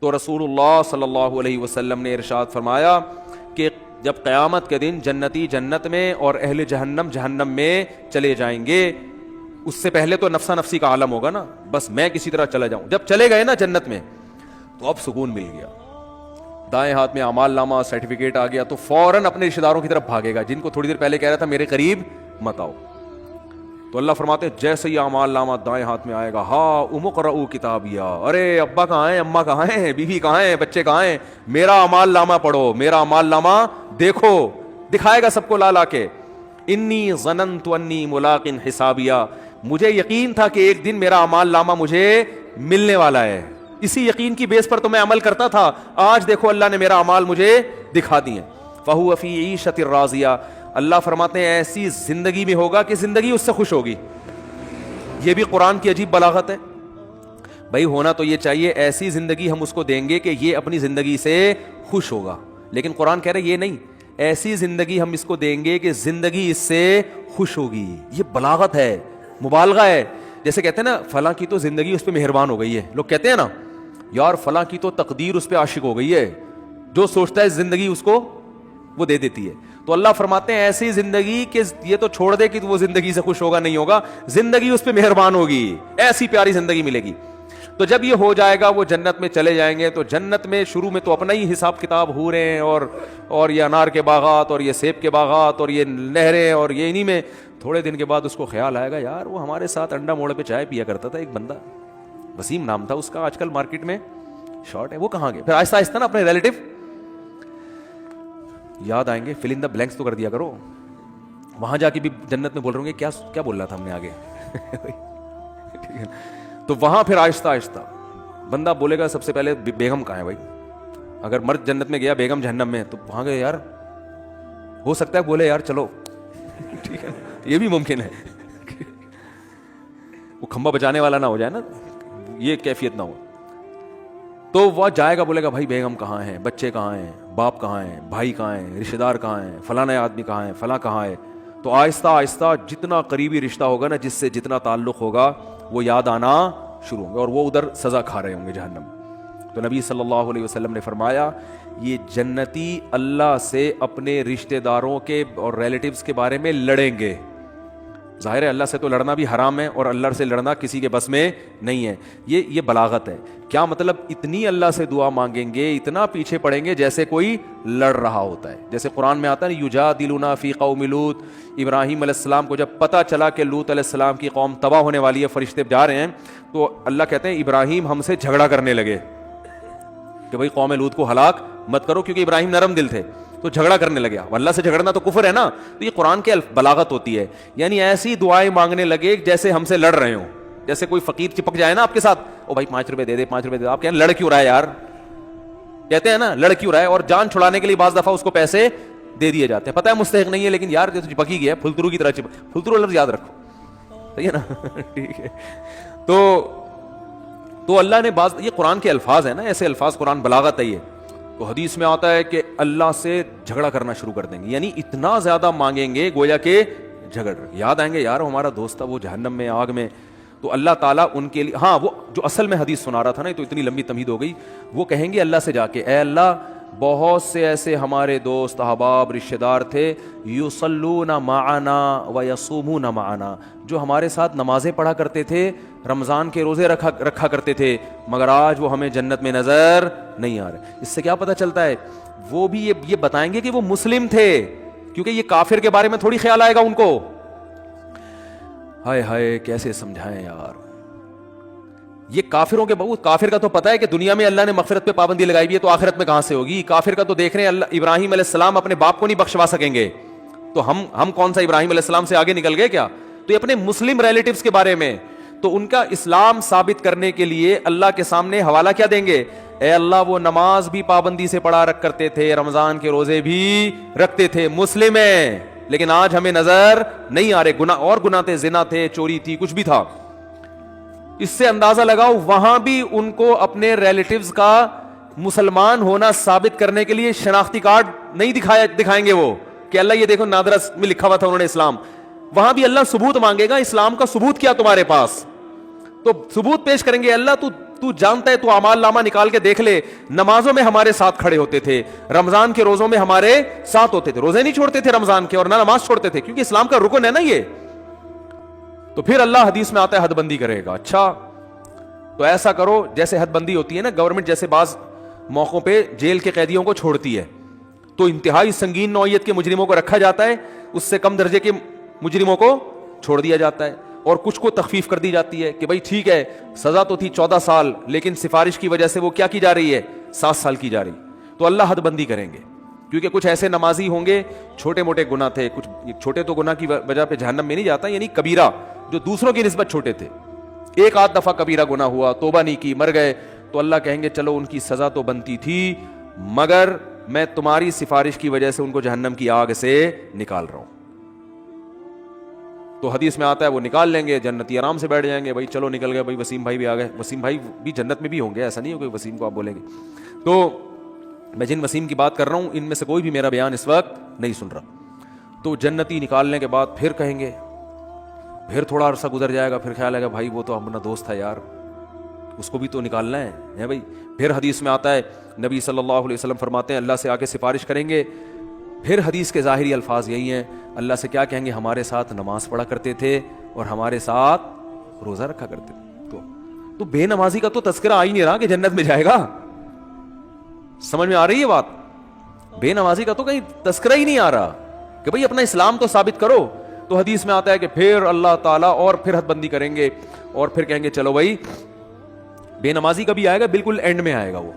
تو رسول اللہ صلی اللہ علیہ وسلم نے ارشاد فرمایا کہ جب قیامت کے دن جنتی جنت میں اور اہل جہنم جہنم میں چلے جائیں گے، اس سے پہلے تو نفسا نفسی کا عالم ہوگا نا، بس میں کسی طرح چلا جاؤں. جب چلے گئے نا جنت میں تو اب سکون مل گیا، دائیں ہاتھ میں اعمال نامہ سرٹیفکیٹ آ گیا تو فوراً اپنے رشتہ داروں کی طرف بھاگے گا جن کو تھوڑی دیر پہلے کہہ رہا تھا میرے قریب مت آؤ. تو اللہ فرماتے ہیں جیسے ہی اعمال نامہ دائیں ہاتھ میں آئے گا، ہاں اقرؤ کتابیہ، ارے ابا کہاں ہیں، اماں کہاں ہیں، بیوی کہاں ہیں، بچے کہاں ہیں، میرا اعمال نامہ پڑھو، میرا اعمال نامہ دیکھو. دکھائے گا سب کو لا لا کے، انی ظننت انی ملاق حسابیہ، مجھے یقین تھا کہ ایک دن میرا اعمال نامہ مجھے ملنے والا ہے، اسی یقین کی بیس پر تو میں عمل کرتا تھا، آج دیکھو اللہ نے میرا اعمال مجھے دکھا دیے. فہو فی عیشۃ راضیہ، اللہ فرماتے ہیں ایسی زندگی میں ہوگا کہ زندگی اس سے خوش ہوگی. یہ بھی قرآن کی عجیب بلاغت ہے. بھائی ہونا تو یہ چاہیے ایسی زندگی ہم اس کو دیں گے کہ یہ اپنی زندگی سے خوش ہوگا، لیکن قرآن کہہ رہے یہ نہیں، ایسی زندگی ہم اس کو دیں گے کہ زندگی اس سے خوش ہوگی. یہ بلاغت ہے، مبالغہ ہے. جیسے کہتے ہیں نا فلاں کی تو زندگی اس پہ مہربان ہو گئی ہے، لوگ کہتے ہیں نا یار فلاں کی تو تقدیر اس پہ عاشق ہو گئی ہے، جو سوچتا ہے زندگی اس کو وہ دے دیتی ہے. تو اللہ فرماتے ہیں ایسی زندگی کہ یہ تو چھوڑ دے کہ وہ زندگی سے خوش ہوگا، نہیں ہوگا، زندگی اس پہ مہربان ہوگی، ایسی پیاری زندگی ملے گی. تو جب یہ ہو جائے گا وہ جنت میں چلے جائیں گے. تو جنت میں شروع میں تو اپنا ہی حساب کتاب ہو رہے ہیں اور یہ انار کے باغات اور یہ سیب کے باغات اور یہ نہریں اور یہ انہی میں. تھوڑے دن کے بعد اس کو خیال آئے گا یار وہ ہمارے ساتھ انڈا موڑ پہ چائے پیا کرتا تھا ایک بندہ، وسیم نام تھا اس کا، آج کل مارکیٹ میں شارٹ ہے، وہ کہاں گئے. پھر آہستہ آہستہ نا اپنے ریلیٹو یاد آئیں گے، فل ان دا بلینکس تو کر دیا کرو. وہاں جا کے بھی جنت میں بول رہے ہوں گے کیا بول رہا تھا ہم نے آگے. ٹھیک ہے، تو وہاں پھر آہستہ آہستہ بندہ بولے گا سب سے پہلے بیگم کہاں ہے بھائی. اگر مرد جنت میں گیا بیگم جہنم میں تو وہاں گئے یار ہو سکتا ہے بولے یار چلو ٹھیک ہے، یہ بھی ممکن ہے وہ کھمبا بچانے والا نہ ہو جائے نا، یہ کیفیت نہ ہو. تو وہ جائے گا بولے گا بھائی بیگم کہاں ہے، بچے کہاں ہیں، باپ کہاں ہیں، بھائی کہاں ہیں، رشتہ دار کہاں ہیں، فلاں آدمی کہاں ہے، فلاں کہاں ہے. تو آہستہ آہستہ جتنا قریبی رشتہ ہوگا نا، جس سے جتنا تعلق ہوگا وہ یاد آنا شروع ہوں گے اور وہ ادھر سزا کھا رہے ہوں گے جہنم. تو نبی صلی اللہ علیہ وسلم نے فرمایا یہ جنتی اللہ سے اپنے رشتہ داروں کے اور ریلیٹیوز کے بارے میں لڑیں گے. ظاہر ہے اللہ سے تو لڑنا بھی حرام ہے اور اللہ سے لڑنا کسی کے بس میں نہیں ہے. یہ بلاغت ہے. کیا مطلب اتنی اللہ سے دعا مانگیں گے، اتنا پیچھے پڑیں گے جیسے کوئی لڑ رہا ہوتا ہے. جیسے قرآن میں آتا ہے یجادلونا فی قوم لوط، ابراہیم علیہ السلام کو جب پتہ چلا کہ لوط علیہ السلام کی قوم تباہ ہونے والی ہے، فرشتے جا رہے ہیں، تو اللہ کہتے ہیں ابراہیم ہم سے جھگڑا کرنے لگے کہ بھائی قوم لوط کو ہلاک مت کرو، کیونکہ ابراہیم نرم دل تھے تو جھگڑا کرنے لگے. اللہ سے جھگڑنا تو کفر ہے نا. تو یہ قرآن کے بلاغت ہوتی ہے، یعنی ایسی دعائیں مانگنے لگے جیسے ہم سے لڑ رہے ہوں. جیسے کوئی فقیر چپک جائے نا آپ کے ساتھ، او بھائی 5 روپے دے دے، 5 روپے دے دے، آپ کہیں لڑ کیوں رہا ہے یار، کہتے ہیں نا لڑ کیوں رہا ہے، اور جان چھڑانے کے لیے بعض دفعہ اس کو پیسے دے دیے جاتے ہیں. پتہ ہے مستحق نہیں ہے لیکن یار جو چپک ہی گیا پھلترو کی طرح پھلترو لفظ یاد رکھو، صحیح ہے نا ٹھیک ہے. تو اللہ نے بعض، یہ قرآن کے الفاظ ہیں نا، ایسے الفاظ قرآن بلاغت ہے. یہ تو حدیث میں آتا ہے کہ اللہ سے جھگڑا کرنا شروع کر دیں گے، یعنی اتنا زیادہ مانگیں گے گویا کہ جھگڑ. یاد آئیں گے یار ہمارا دوست تھا وہ جہنم میں آگ میں، تو اللہ تعالیٰ ان کے لیے، ہاں وہ جو اصل میں حدیث سنا رہا تھا نا، تو اتنی لمبی تمہید ہو گئی، وہ کہیں گے اللہ سے جا کے اے اللہ بہت سے ایسے ہمارے دوست احباب رشتہ دار تھے یصلون معنا ویصومون معنا، جو ہمارے ساتھ نمازیں پڑھا کرتے تھے، رمضان کے روزے رکھا کرتے تھے، مگر آج وہ ہمیں جنت میں نظر نہیں آ رہے. اس سے کیا پتہ چلتا ہے وہ بھی یہ بتائیں گے کہ وہ مسلم تھے، کیونکہ یہ کافر کے بارے میں تھوڑی خیال آئے گا ان کو. ہائے ہائے کیسے سمجھائیں یار. یہ کافروں کے بہت، کافر کا تو پتہ ہے کہ دنیا میں اللہ نے مغفرت پہ پابندی لگائی ہوئی ہے، تو آخرت میں کہاں سے ہوگی. کافر کا تو دیکھ رہے ہیں اللہ ابراہیم علیہ السلام اپنے باپ کو نہیں بخشوا سکیں گے، تو ہم کون سا ابراہیم علیہ السلام سے آگے نکل گئے کیا. تو یہ اپنے مسلم ریلیٹیوز کے بارے میں، تو ان کا اسلام ثابت کرنے کے لیے اللہ کے سامنے حوالہ کیا دیں گے، اے اللہ وہ نماز بھی پابندی سے پڑھا رکھ کرتے تھے، رمضان کے روزے بھی رکھتے تھے، مسلم ہیں، لیکن آج ہمیں نظر نہیں آ رہے. گناہ تھے، زنا تھے، چوری تھی، کچھ بھی تھا. اس سے اندازہ لگاؤ وہاں بھی ان کو اپنے ریلیٹیوز کا مسلمان ہونا ثابت کرنے کے لیے شناختی کارڈ نہیں دکھائیں گے وہ کہ اللہ یہ دیکھو نادرا میں لکھا ہوا تھا انہوں نے اسلام. وہاں بھی اللہ ثبوت مانگے گا، اسلام کا ثبوت کیا تمہارے پاس، تو ثبوت پیش کریں گے. اللہ تو تو جانتا ہے, تو اعمال نامہ نکال کے دیکھ لے, نمازوں میں ہمارے ساتھ کھڑے ہوتے تھے, رمضان کے روزوں میں ہمارے ساتھ ہوتے تھے, روزے نہیں چھوڑتے تھے رمضان کے, اور نہ نماز چھوڑتے تھے, کیونکہ اسلام کا رکن ہے نا یہ. تو پھر اللہ حدیث میں آتا ہے حد بندی کرے گا. اچھا تو ایسا کرو جیسے حد بندی ہوتی ہے نا, گورنمنٹ جیسے بعض موقعوں پہ جیل کے قیدیوں کو چھوڑتی ہے, تو انتہائی سنگین نوعیت کے مجرموں کو رکھا جاتا ہے, اس سے کم درجے کے مجرموں کو چھوڑ دیا جاتا ہے, اور کچھ کو تخفیف کر دی جاتی ہے کہ بھائی ٹھیک ہے سزا تو تھی 14 سال, لیکن سفارش کی وجہ سے وہ کیا کی جا رہی ہے, 7 سال کی جا رہی. تو اللہ حد بندی کریں گے, کیونکہ کچھ ایسے نمازی ہوں گے چھوٹے موٹے گناہ تھے, کچھ چھوٹے تو گناہ کی وجہ پہ جہنم میں نہیں جاتا, یعنی کبیرہ جو دوسروں کی نسبت چھوٹے تھے, ایک آدھ دفعہ کبیرہ گناہ ہوا, توبہ نہیں کی, مر گئے, تو اللہ کہیں گے چلو ان کی سزا تو بنتی تھی, مگر میں تمہاری سفارش کی وجہ سے ان کو جہنم کی آگ سے نکال رہا ہوں. تو حدیث میں آتا ہے وہ نکال لیں گے, جنتی آرام سے بیٹھ جائیں گے, بھائی چلو نکل گئے, بھائی وسیم بھائی بھی آ گئے. وسیم بھائی بھی جنت میں بھی ہوں گے, ایسا نہیں ہو کہ وسیم کو آپ بولیں گے. تو میں جن وسیم کی بات کر رہا ہوں ان میں سے کوئی بھی میرا بیان اس وقت نہیں سن رہا. تو جنتی نکالنے کے بعد پھر کہیں گے, پھر تھوڑا عرصہ گزر جائے گا, پھر خیال آئے گا بھائی وہ تو اپنا دوست تھا یار, اس کو بھی تو نکالنا ہے بھائی. پھر حدیث میں آتا ہے, نبی صلی اللہ علیہ وسلم فرماتے ہیں اللہ سے آ کے سفارش کریں گے. پھر حدیث کے ظاہری الفاظ یہی ہیں, اللہ سے کیا کہیں گے, ہمارے ساتھ نماز پڑھا کرتے تھے اور ہمارے ساتھ روزہ رکھا کرتے تھے. تو بے نمازی کا تو تذکرہ آ ہی نہیں رہا کہ جنت میں جائے گا. سمجھ میں آ رہی ہے بات؟ بے نمازی کا تو کہیں تذکرہ ہی نہیں آ رہا کہ بھئی اپنا اسلام تو ثابت کرو. تو حدیث میں آتا ہے کہ پھر اللہ تعالیٰ اور پھر حد بندی کریں گے, اور پھر کہیں گے چلو بھائی, بے نمازی کا بھی آئے گا بالکل اینڈ میں آئے گا وہ,